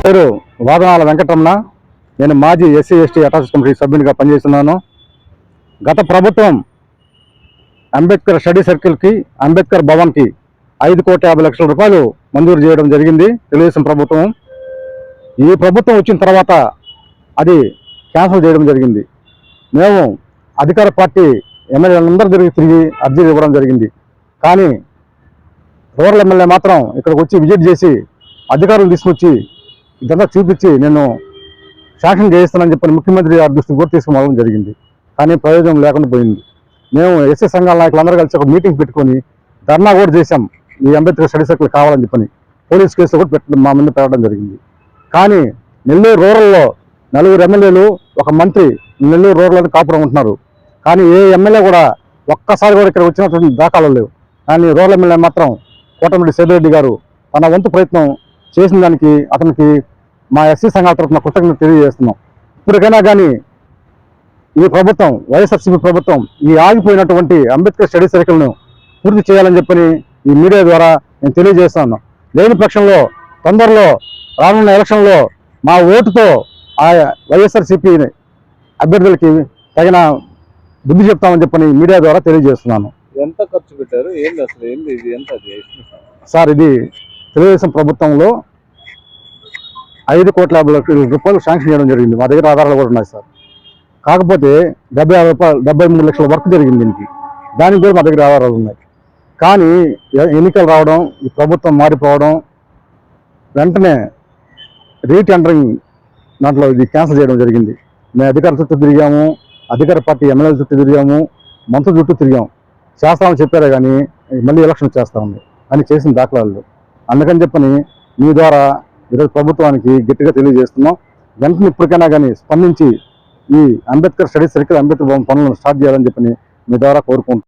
పేరు వాదనాల వెంకటరమణ. నేను మాజీ ఎస్సీ ఎస్టీ అటాచ్ కమిటీ సభ్యునిగా పనిచేస్తున్నాను. గత ప్రభుత్వం అంబేద్కర్ స్టడీ సర్కిల్కి, అంబేద్కర్ భవన్కి 5,50,00,000 రూపాయలు మంజూరు చేయడం జరిగింది తెలుగుదేశం ప్రభుత్వం. ఈ ప్రభుత్వం వచ్చిన తర్వాత అది క్యాన్సిల్ చేయడం జరిగింది. మేము అధికార పార్టీ ఎమ్మెల్యేలందరూ తిరిగి అర్జీలు ఇవ్వడం జరిగింది. కానీ రూరల్ ఎమ్మెల్యే మాత్రం ఇక్కడికి వచ్చి విజిట్ చేసి అధికారులు తీసుకొచ్చి ఇదంతా చూపించి నేను శాంక్షన్ చేయిస్తానని చెప్పని ముఖ్యమంత్రి గారి దృష్టికి కూడా తీసుకురావడం జరిగింది. కానీ ప్రయోజనం లేకుండా పోయింది. మేము ఎస్సీ సంఘాల నాయకులందరూ కలిసి ఒక మీటింగ్ పెట్టుకొని ధర్నా కూడా చేశాం. ఈ అంబేద్కర్ స్టడీ సర్కిల్ కావాలని చెప్పని పోలీస్ కేసు కూడా మా ముందు పెట్టడం జరిగింది. కానీ నెల్లూరు రూరల్లో 4 ఎమ్మెల్యేలు, ఒక మంత్రి నెల్లూరు రూరల్ కాపురం ఉంటున్నారు. కానీ ఏ ఎమ్మెల్యే కూడా ఒక్కసారి కూడా ఇక్కడ వచ్చినటువంటి దాఖలు లేవు. కానీ రూరల్ ఎమ్మెల్యే మాత్రం కోటమిరెడ్డి సేతురెడ్డి గారు తన వంతు ప్రయత్నం చేసిన దానికి అతనికి మా ఎస్సీ సంఘాల తరఫున కృతజ్ఞత తెలియజేస్తున్నాం. ఇప్పటికైనా కానీ ఈ ప్రభుత్వం, వైఎస్ఆర్సీపీ ప్రభుత్వం, ఈ ఆగిపోయినటువంటి అంబేద్కర్ స్టడీ సర్కిల్ను పూర్తి చేయాలని చెప్పని ఈ మీడియా ద్వారా నేను తెలియజేస్తున్నాను. లేని పక్షంలో తొందరలో రానున్న ఎలక్షన్లో మా ఓటుతో ఆ వైఎస్ఆర్సీపీ అభ్యర్థులకి తగిన బుద్ధి చెప్తామని చెప్పని మీడియా ద్వారా తెలియజేస్తున్నాను. ఎంత ఖర్చు పెట్టారు? ఏంది అసలు ఏంది ఇది? ఎంత సార్, ఇది తెలుగుదేశం ప్రభుత్వంలో 5,50,00,000 రూపాయలు శాంక్షన్ చేయడం జరిగింది. మా దగ్గర ఆధారాలు కూడా ఉన్నాయి సార్. కాకపోతే 73 లక్షల వర్క్ జరిగింది దీనికి. దానికి కూడా మా దగ్గర ఆధారాలు ఉన్నాయి. కానీ ఎన్నికలు రావడం, ఈ ప్రభుత్వం మారిపోవడం, వెంటనే రీటెండరింగ్ దాంట్లో ఇది క్యాన్సిల్ చేయడం జరిగింది. మేము అధికార చుట్టూ తిరిగాము, అధికార పార్టీ ఎమ్మెల్యేల చుట్టూ తిరిగాము, మంత్రుల చుట్టూ తిరిగాము. చేస్తామని చెప్పారే కానీ మళ్ళీ ఎలక్షన్ చేస్తామని అని చేసిన దాఖలాలు. అందుకని చెప్పని మీ ద్వారా ఈరోజు ప్రభుత్వానికి గట్టిగా తెలియజేస్తున్నాం. వెంటనే ఇప్పటికైనా కానీ స్పందించి ఈ అంబేద్కర్ స్టడీ సర్కిల్, అంబేద్కర్ భవన్ పనులను స్టార్ట్ చేయాలని చెప్పని మీ ద్వారా కోరుకుంటున్నాం.